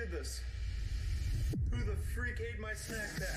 did this? Who the freak ate my snack bag?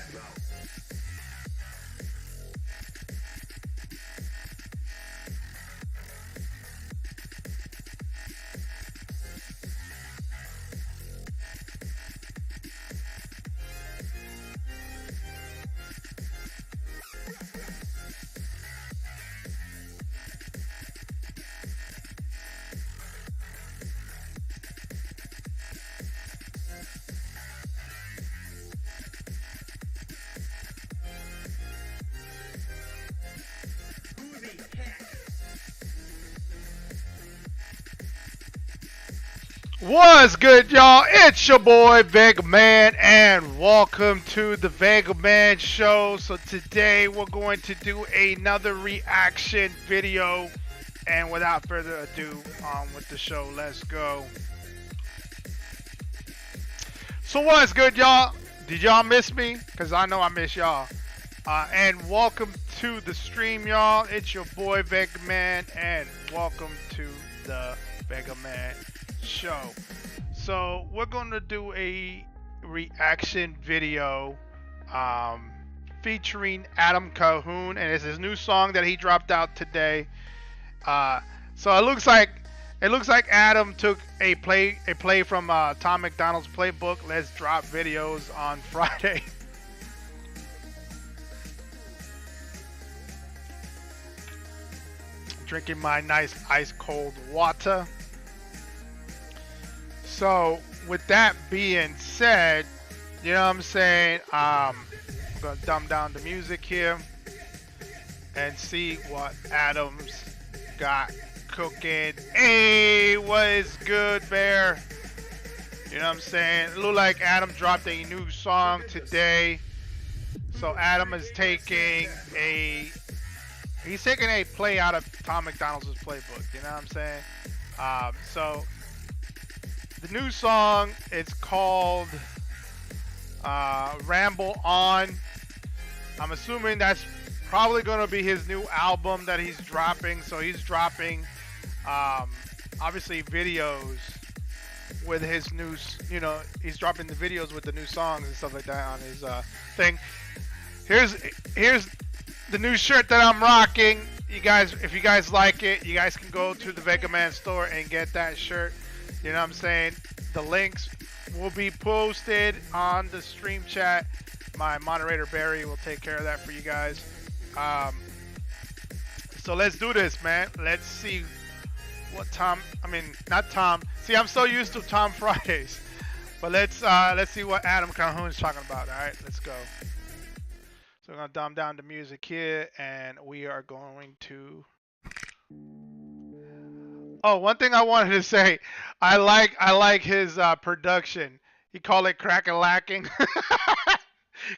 What's good, y'all? It's your boy Vega Man, and welcome to the Vega Man Show. So today we're going to do another reaction video, and without further ado, on with the show. Let's go. So what's good, y'all? Did y'all miss me? Cause I know I miss y'all. And welcome to the stream, y'all. It's your boy Vega Man, and welcome to the Vega Man Show. So we're going to do a reaction video featuring Adam Calhoun, and it's his new song that he dropped out today. So it looks like Adam took a play from Tom McDonald's playbook. Let's drop videos on Friday. Drinking my nice ice cold water. So, with that being said, you know what I'm saying? I'm going to dumb down the music here and see what Adam's got cooking. Hey, what is good, Bear? You know what I'm saying? It looks like Adam dropped a new song today. So, Adam is taking a play out of Tom McDonald's playbook. You know what I'm saying? So, the new song is called Ramble On. I'm assuming that's probably going to be his new album that he's dropping. So he's dropping, obviously, videos with his new, he's dropping the videos with the new songs and stuff like that on his thing. Here's the new shirt that I'm rocking. You guys, if you guys like it, you guys can go to the Vega Man store and get that shirt. You know what I'm saying? The links will be posted on the stream chat. My moderator Barry will take care of that for you guys. So let's do this, man. Let's see what not Tom. See, I'm so used to Tom Fridays. But let's see what Adam Calhoun is talking about. All right, let's go. So we're gonna dumb down the music here, and we are going to. Oh, one thing I wanted to say, I like his production. He called it crack-a-lacking.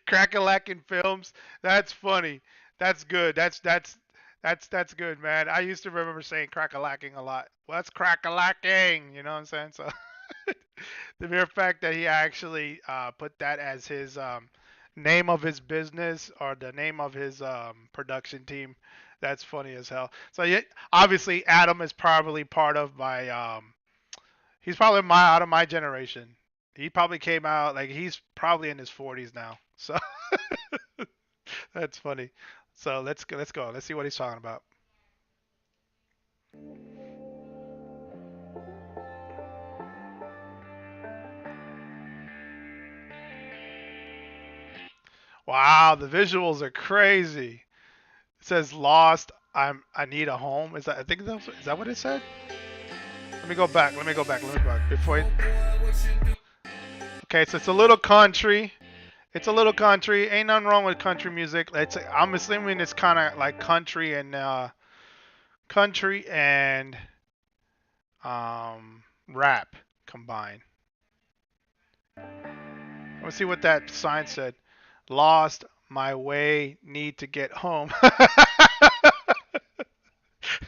Crack-a-lacking films. That's funny. That's good. That's good, man. I used to remember saying crack-a-lacking a lot. Well, that's crack-a-lacking. You know what I'm saying? So the mere fact that he actually put that as his name of his business or the name of his production team. That's funny as hell. So yeah, obviously Adam is probably part of my he's probably out of my generation. He probably came out like he's probably in his 40s now. So that's funny. So let's go. Let's see what he's talking about. Wow, the visuals are crazy. It says lost. I need a home. Is that is that what it said? Let me go back. Before. Okay, so it's a little country. Ain't nothing wrong with country music. I'm assuming it's kind of like country and rap combined. Let's see what that sign said. Lost my way, need to get home.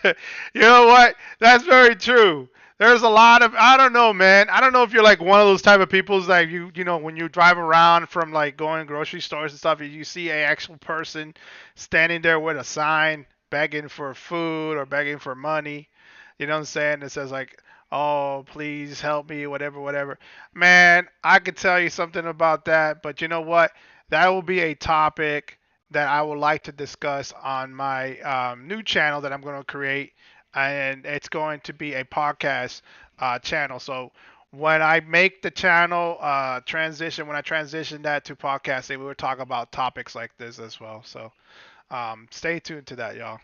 You know what? That's very true. There's a lot of, I don't know, man. I don't know if you're like one of those type of people like you know, when you drive around from like going grocery stores and stuff, you see a actual person standing there with a sign begging for food or begging for money. You know what I'm saying? It says like, oh, please help me, whatever, whatever. Man, I could tell you something about that, but you know what? That will be a topic that I would like to discuss on my new channel that I'm going to create, and it's going to be a podcast channel. So when I make the channel transition, when I transition that to podcasting, we will talk about topics like this as well. So stay tuned to that, y'all.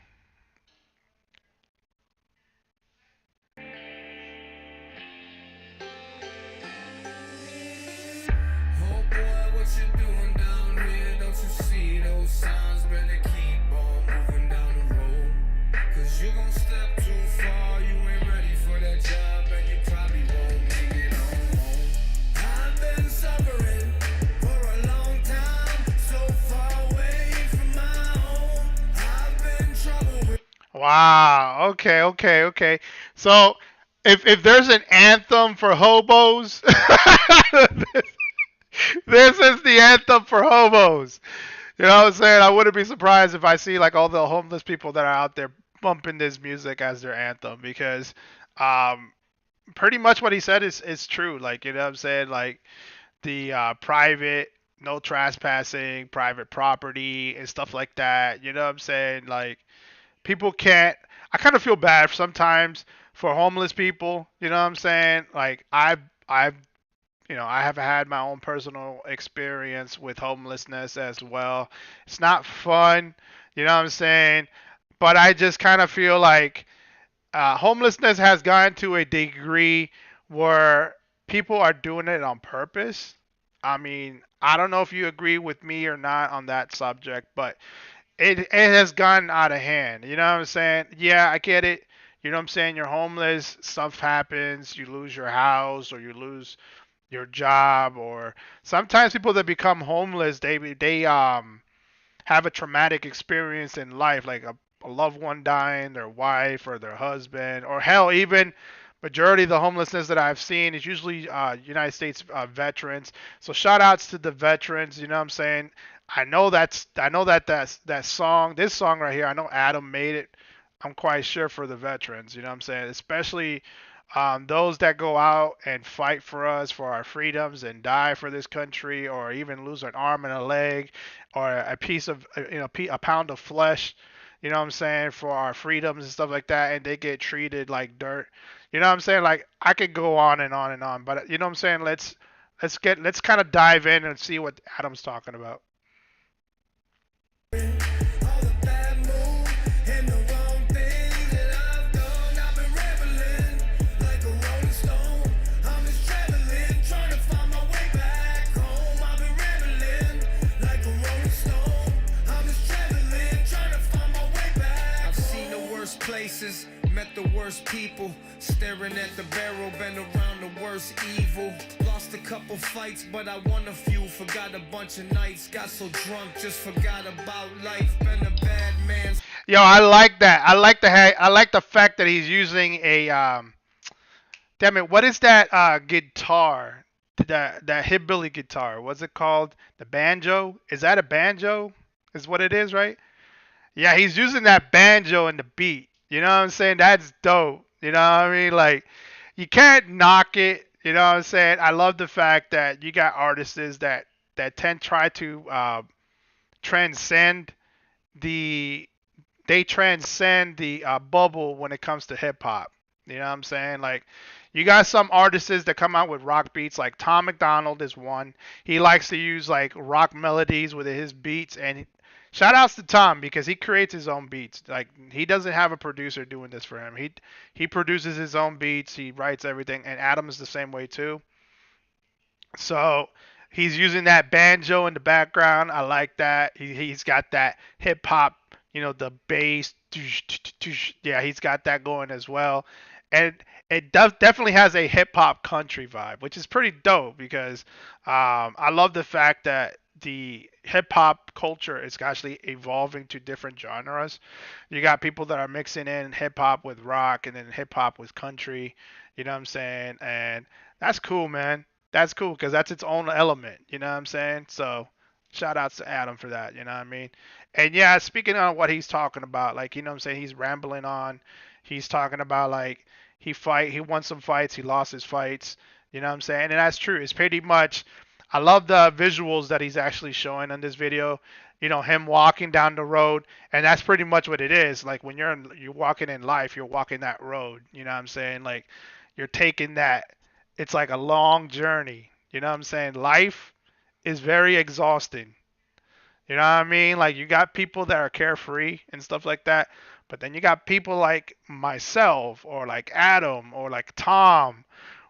Oh boy, what you doing down here? Don't you see those signs? Better keep on moving down the road. Cause you gon' step too far, you ain't ready for that job, and you probably won't make it on home. I've been suffering for a long time, so far away from my home. I've been in trouble with. Wow. Okay. Okay. Okay. So, if there's an anthem for hobos, this is the anthem for hobos. You know what I'm saying? I wouldn't be surprised if I see like all the homeless people that are out there bumping this music as their anthem because, um, pretty much what he said is true. Like you know what I'm saying? Like the private, no trespassing, private property and stuff like that. You know what I'm saying? Like people can't. I kind of feel bad sometimes for homeless people. You know what I'm saying? Like I've I have had my own personal experience with homelessness as well. It's not fun. You know what I'm saying? But I just kind of feel like homelessness has gotten to a degree where people are doing it on purpose. I mean, I don't know if you agree with me or not on that subject, but it has gotten out of hand. You know what I'm saying? Yeah, I get it. You know what I'm saying? You're homeless, stuff happens, you lose your house or you lose your job or sometimes people that become homeless they have a traumatic experience in life like a loved one dying, their wife or their husband or hell even majority of the homelessness that I've seen is usually United States veterans. So shout outs to the veterans, you know what I'm saying? I know that song, this song right here, I know Adam made it. I'm quite sure for the veterans, you know what I'm saying? Especially those that go out and fight for us, for our freedoms, and die for this country, or even lose an arm and a leg, or a piece of, a pound of flesh, you know what I'm saying, for our freedoms and stuff like that, and they get treated like dirt. You know what I'm saying? Like I could go on and on and on, but you know what I'm saying? Let's kind of dive in and see what Adam's talking about. All the bad moves and the wrong things that I've done. I've been rambling like a rolling stone. I'm just traveling, trying to find my way back home. I've been rambling like a rolling stone. I'm just traveling, trying to find my way back. I've seen the worst places, met the worst people, staring at the barrel, been around the worst evil. Lost a couple fights, but I won a few. Forgot a bunch of nights, got so drunk, just forgot about life. Been a bad man. Yo, I like that. I like the fact that he's using a damn it, what is that guitar? That hillbilly guitar. What's it called? The banjo? Is that a banjo? Is what it is, right? Yeah, he's using that banjo in the beat. You know what I'm saying? That's dope. You know what I mean? Like you can't knock it. You know what I'm saying? I love the fact that you got artists that tend try to transcend the they transcend the bubble when it comes to hip hop. You know what I'm saying? Like, you got some artists that come out with rock beats, like Tom McDonald is one. He likes to use like rock melodies with his beats, and shout outs to Tom because he creates his own beats. Like, he doesn't have a producer doing this for him. He produces his own beats, he writes everything, and Adam is the same way too. So he's using that banjo in the background. I like that. He's got that hip hop, the bass. Yeah, he's got that going as well. And it does definitely has a hip hop country vibe, which is pretty dope because I love the fact that the hip hop culture is actually evolving to different genres. You got people that are mixing in hip hop with rock and then hip hop with country. You know what I'm saying? And that's cool, man. That's cool because that's its own element. You know what I'm saying? So shout outs to Adam for that. You know what I mean? And yeah, speaking on what he's talking about, like, you know what I'm saying? He's rambling on. He's talking about like he won some fights, he lost his fights. You know what I'm saying? And that's true. It's pretty much. I love the visuals that he's actually showing on this video. You know, him walking down the road, and that's pretty much what it is. Like when you're walking in life, you're walking that road. You know what I'm saying? Like you're taking that. It's like a long journey. You know what I'm saying? Life is very exhausting. You know what I mean? Like you got people that are carefree and stuff like that, but then you got people like myself or like Adam or like Tom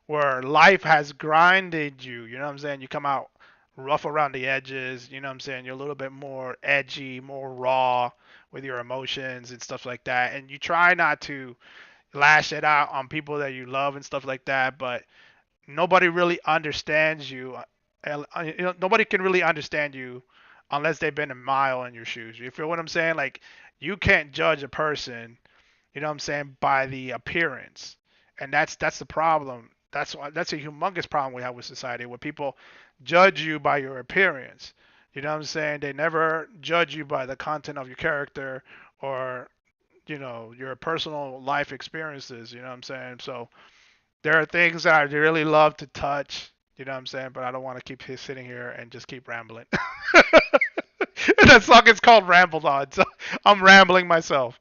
where life has grinded you. You know what I'm saying? You come out rough around the edges. You know what I'm saying? You're a little bit more edgy, more raw with your emotions and stuff like that. And you try not to lash it out on people that you love and stuff like that, but nobody really understands you. Nobody can really understand you unless they've been a mile in your shoes. You feel what I'm saying? Like you can't judge a person, you know what I'm saying, by the appearance. And that's the problem. That's a humongous problem we have with society where people judge you by your appearance. You know what I'm saying? They never judge you by the content of your character or your personal life experiences. You know what I'm saying? So there are things that I really love to touch. You know what I'm saying? But I don't want to keep sitting here and just keep rambling. That song is called Ramble on, so I'm rambling myself.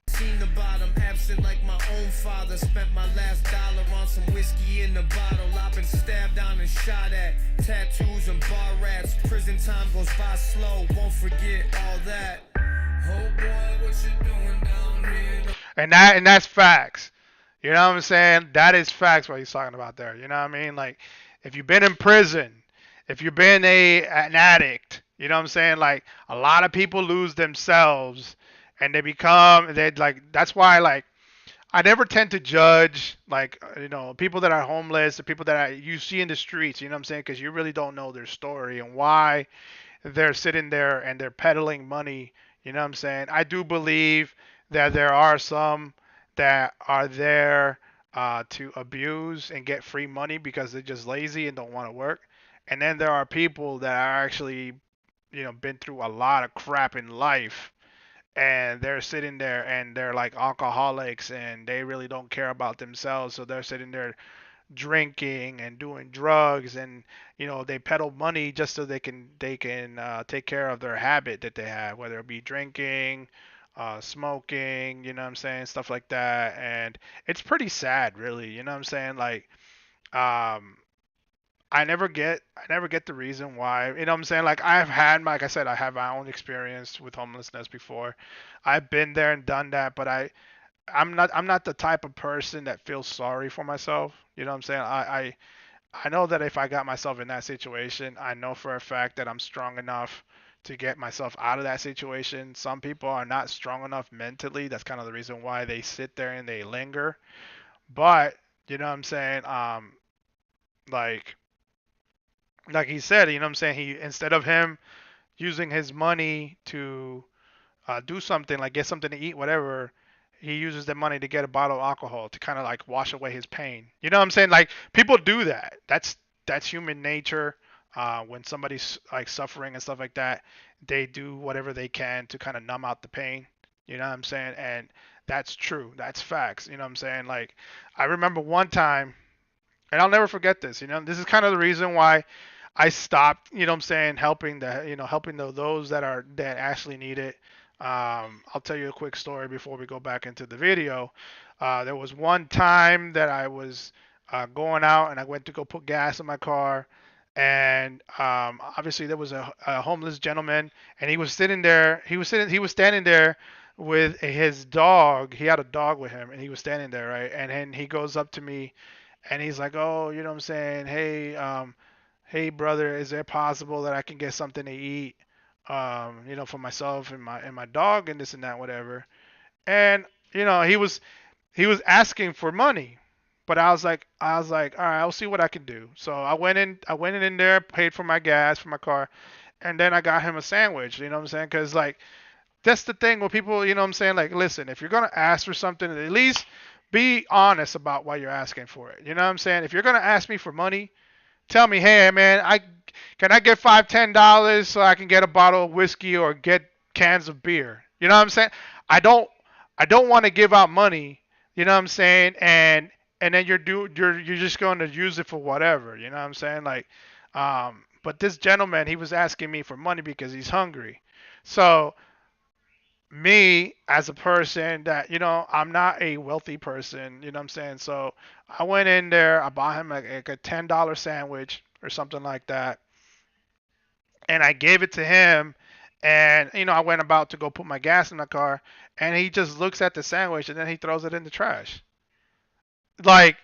Seen the bottom, absent like my own father. Spent my last dollar on some whiskey in the bottle. I've been stabbed down and shot at. Tattoos and bar rats. Prison time goes by slow. Won't forget all that. Oh boy, what you doing down here? And that's facts. You know what I'm saying? That is facts what he's talking about there. You know what I mean? Like if you've been in prison, if you've been an addict, you know what I'm saying? Like a lot of people lose themselves and they like that's why like I never tend to judge like people that are homeless, the people that you see in the streets, you know what I'm saying? Because you really don't know their story and why they're sitting there and they're peddling money. You know what I'm saying? I do believe that there are some that are there to abuse and get free money because they're just lazy and don't want to work. And then there are people that are actually, been through a lot of crap in life and they're sitting there and they're like alcoholics and they really don't care about themselves. So they're sitting there drinking and doing drugs and they peddle money just so they can take care of their habit that they have, whether it be drinking, smoking, you know what I'm saying, stuff like that. And it's pretty sad, really. You know what I'm saying? Like um I never get the reason why. You know what I'm saying? Like like I said, I have my own experience with homelessness before. I've been there and done that, but I'm not the type of person that feels sorry for myself. You know what I'm saying? I know that if I got myself in that situation, I know for a fact that I'm strong enough to get myself out of that situation. Some people are not strong enough mentally. That's kind of the reason why they sit there and they linger. But you know what I'm saying? Like like he said, you know what I'm saying? He instead of him using his money to do something like get something to eat, whatever, he uses the money to get a bottle of alcohol to kind of like wash away his pain. You know what I'm saying? Like people do that. That's human nature. When somebody's like suffering and stuff like that, they do whatever they can to kind of numb out the pain. You know what I'm saying? And that's true. That's facts. You know what I'm saying? Like I remember one time, and I'll never forget this. This is kind of the reason why I stopped. You know what I'm saying? Helping those that actually need it. I'll tell you a quick story before we go back into the video. There was one time that I was going out and I went to go put gas in my car, and obviously there was a homeless gentleman, and he was sitting there. He was standing there with his dog. He had a dog with him, and he was standing there, right? And then he goes up to me, and he's like, "Oh, you know what I'm saying? Hey, brother, is it possible that I can get something to eat?" For myself and my dog and this and that, whatever. And he was asking for money, but I was like, all right, I'll see what I can do. So I went in there, paid for my gas for my car, and then I got him a sandwich. You know what I'm saying? Because like that's the thing with people. You know what I'm saying? Like, listen, if you're gonna ask for something, at least be honest about why you're asking for it. You know what I'm saying? If you're gonna ask me for money, tell me, hey man, I get $5, $10 so I can get a bottle of whiskey or get cans of beer. You know what I'm saying? I don't I don't want to give out money. You know what I'm saying? And then you're just going to use it for whatever. You know what I'm saying? Like, but this gentleman, he was asking me for money because he's hungry. So me as a person that, I'm not a wealthy person, you know what I'm saying? So I went in there, I bought him like a $10 sandwich or something like that, and I gave it to him. And I went about to go put my gas in the car, and he just looks at the sandwich and then he throws it in the trash. Like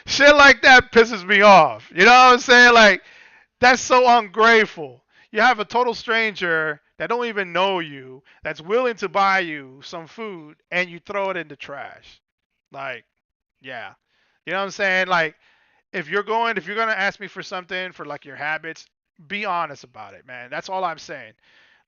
shit like that pisses me off. You know what I'm saying? Like, that's so ungrateful. You have a total stranger that don't even know you, that's willing to buy you some food, and you throw it in the trash. Like, yeah. You know what I'm saying? Like, if you're gonna ask me for something for like your habits, be honest about it, man. That's all I'm saying.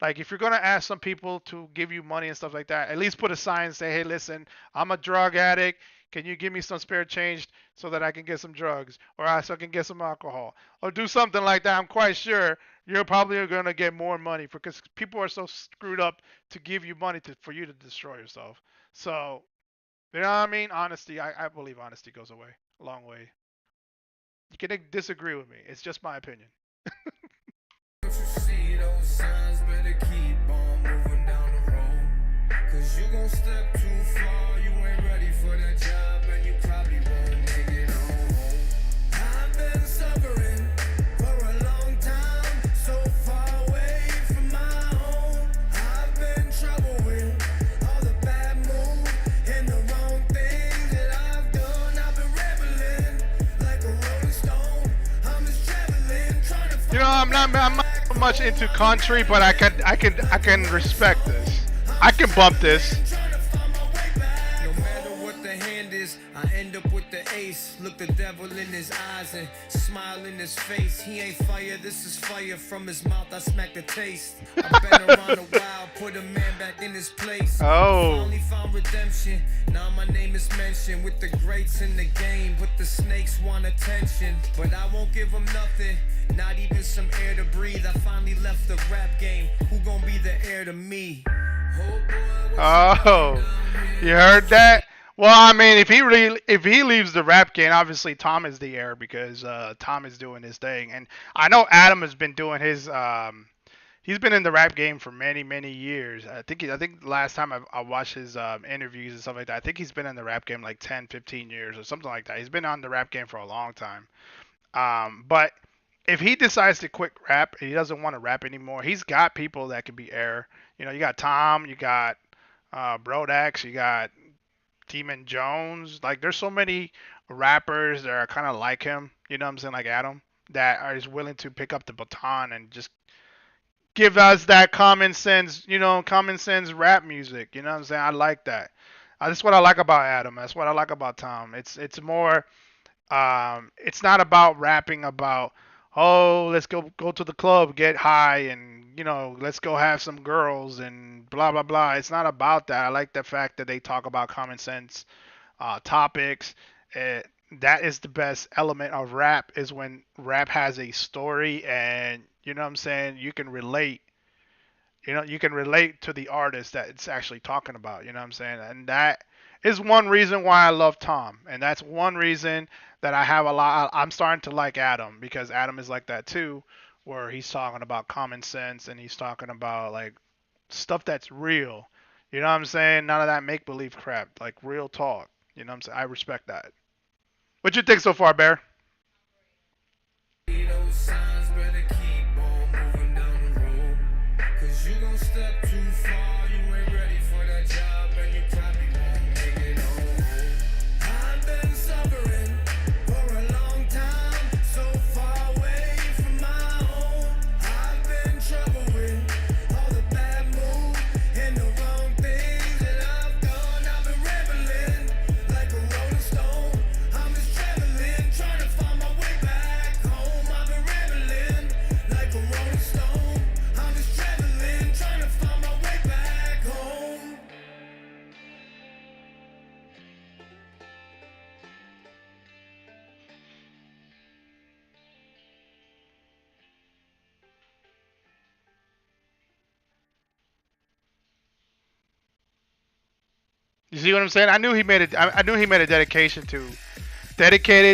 Like, if you're gonna ask some people to give you money and stuff like that, at least put a sign and say, hey, listen, I'm a drug addict. Can you give me some spare change so that I can get some drugs, or so I can get some alcohol, or do something like that? I'm quite sure you're probably gonna get more money because people are so screwed up to give you money for you to destroy yourself. So, you know what I mean? Honesty, I believe honesty goes away a long way. You can disagree with me. It's just my opinion. Don't you see those signs? Better keep on moving down the road. Cause you gon' step too far. You ain't ready for that job, and you probably won't make it home. I've been suffering for a long time, so far away from my home. I've been trouble with all the bad moves and the wrong things that I've done. I've been rambling like a rolling stone. I'm just traveling, trying to find I'm not much into country, but I can respect this. I can bump this. No matter what the hand is, I end up with the ace. Look the devil in his eyes and smile in his face. He ain't fire, this is fire from his mouth. I smack the taste. I've been around a while, put a man back in his place. Oh. Finally found redemption. Now my name is mentioned with the greats in the game, but the snakes want attention. But I won't give them nothing, not even some air to breathe. I finally left the rap game. Who gon' be the heir to me? Oh, you heard that? Well, I mean, if he leaves the rap game, obviously Tom is the heir because Tom is doing his thing, and I know Adam has been doing his. He's been in the rap game for many years. I think last time I watched his interviews and stuff like that, I think he's been in the rap game like 10, 15 years or something like that. He's been on the rap game for a long time. But if he decides to quit rap and he doesn't want to rap anymore, he's got people that can be heir. You got Tom, you got Brodax, you got Demon Jones. Like, there's so many rappers that are kind of like him, you know what I'm saying, like Adam, that are just willing to pick up the baton and just give us that common sense, common sense rap music. You know what I'm saying? I like that. That's what I like about Adam. That's what I like about Tom. It's more, it's not about rapping about, oh, let's go to the club, get high, and let's go have some girls and blah blah blah. It's not about that. I like the fact that they talk about common sense topics. That is the best element of rap, is when rap has a story, and you know what I'm saying, you can relate. You can relate to the artist that it's actually talking about. You know what I'm saying? And that is one reason why I love Tom, and that's one reason that I have a lot. I'm starting to like Adam, because Adam is like that too, where he's talking about common sense and he's talking about like stuff that's real. You know what I'm saying? None of that make believe crap, like real talk. You know what I'm saying? I respect that. What you think so far, Bear? Those signs, better keep on moving down the road. Cause you gon' step too far, you ain't ready for that job, and you probably won't make it home. I've been suffering for a long time, so far away from my home. I've been trouble with all the bad moves and the wrong things that I've done. I've been rambling like a rolling stone. I'm just traveling, trying to You see what I'm saying? I knew he made it. I knew he made a dedicated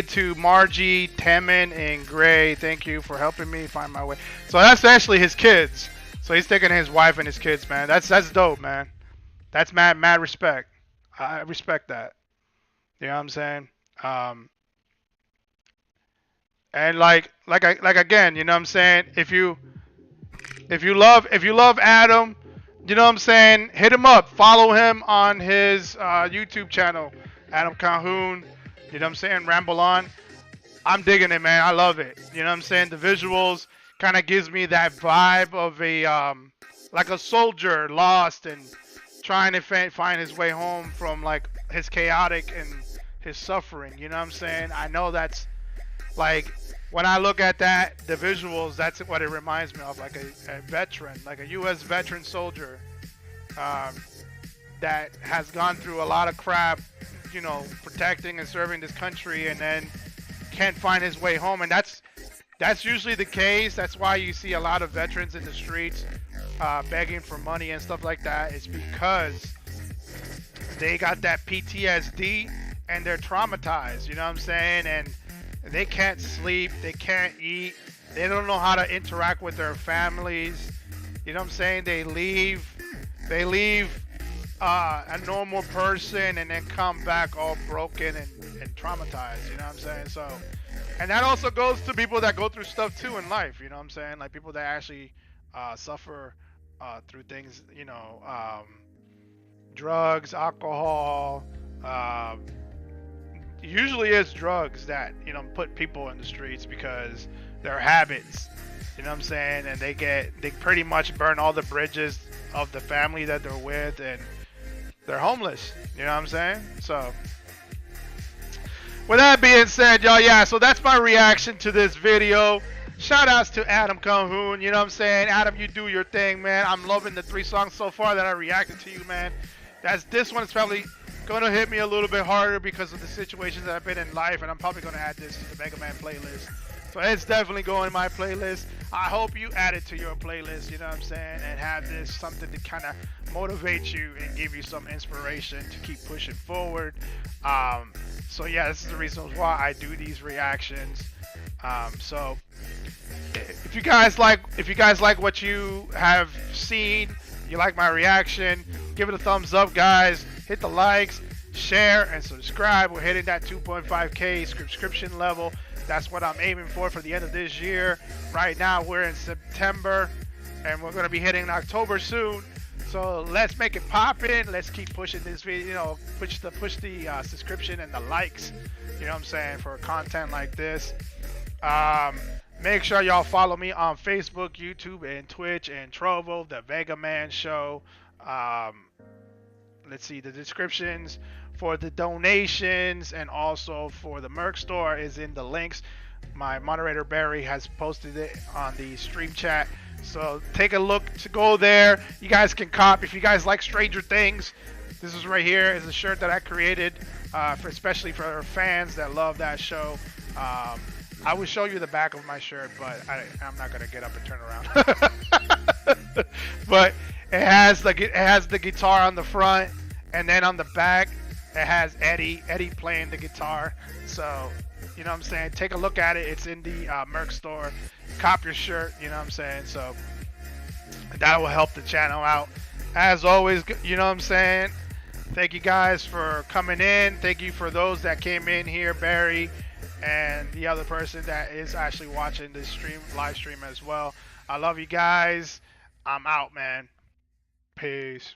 to Margie, Temin, and Gray. Thank you for helping me find my way. So that's actually his kids. So he's taking his wife and his kids, man. That's dope, man. That's mad respect. I respect that. You know what I'm saying? Um, and like again, you know what I'm saying? If you love Adam, you know what I'm saying? Hit him up. Follow him on his YouTube channel, Adam Calhoun. You know what I'm saying? Ramble on. I'm digging it, man. I love it. You know what I'm saying? The visuals kind of gives me that vibe of a like a soldier lost and trying to find his way home from like his chaotic and his suffering. You know what I'm saying? I know that's like when I look at that, the visuals, that's what it reminds me of, like a veteran, like a U.S. veteran soldier um, that has gone through a lot of crap, you know, protecting and serving this country, and then can't find his way home. And that's usually the case. That's why you see a lot of veterans in the streets begging for money and stuff like that. It's because they got that PTSD and they're traumatized. You know what I'm saying? And they can't sleep, they can't eat, they don't know how to interact with their families. You know what I'm saying? They leave a normal person and then come back all broken and traumatized. You know what I'm saying? So, and that also goes to people that go through stuff too in life. You know what I'm saying? Like people that actually suffer through things. You know, drugs, alcohol. Usually it's drugs that, you know, put people in the streets because their habits, you know what I'm saying, and they pretty much burn all the bridges of the family that they're with, and they're homeless, you know what I'm saying? So with that being said, y'all, yeah, so that's my reaction to this video. Shout outs to Adam Calhoun, you know what I'm saying? Adam, you do your thing, man. I'm loving the 3 songs so far that I reacted to you, man. This one is probably gonna hit me a little bit harder because of the situations that I've been in life, and I'm probably gonna add this to the Mega Man playlist. So it's definitely going in my playlist. I hope you add it to your playlist, you know what I'm saying, and have this something to kind of motivate you and give you some inspiration to keep pushing forward. So yeah, this is the reason why I do these reactions. So if you guys like what you have seen, you like my reaction, give it a thumbs up, guys. Hit the likes, share, and subscribe. We're hitting that 2.5K subscription level. That's what I'm aiming for the end of this year. Right now, we're in September, and we're going to be hitting October soon. So let's make it poppin'. Let's keep pushing this video. You know, push the subscription and the likes. You know what I'm saying, for content like this. Make sure y'all follow me on Facebook, YouTube, and Twitch, and Trovo, the Vega Man Show. Let's see, the descriptions for the donations and also for the merch store is in the links. My moderator Barry has posted it on the stream chat, so take a look to go there. You guys can cop if you guys like Stranger Things. This is right here is a shirt that I created especially for fans that love that show. I will show you the back of my shirt, but I'm not gonna get up and turn around. But it has the guitar on the front, and then on the back it has Eddie playing the guitar. So, you know what I'm saying, take a look at it. It's in the merch store. Cop your shirt, you know what I'm saying. So that will help the channel out. As always, you know what I'm saying, thank you guys for coming in. Thank you for those that came in here, Barry, and the other person that is actually watching this live stream as well. I love you guys. I'm out, man. Peace.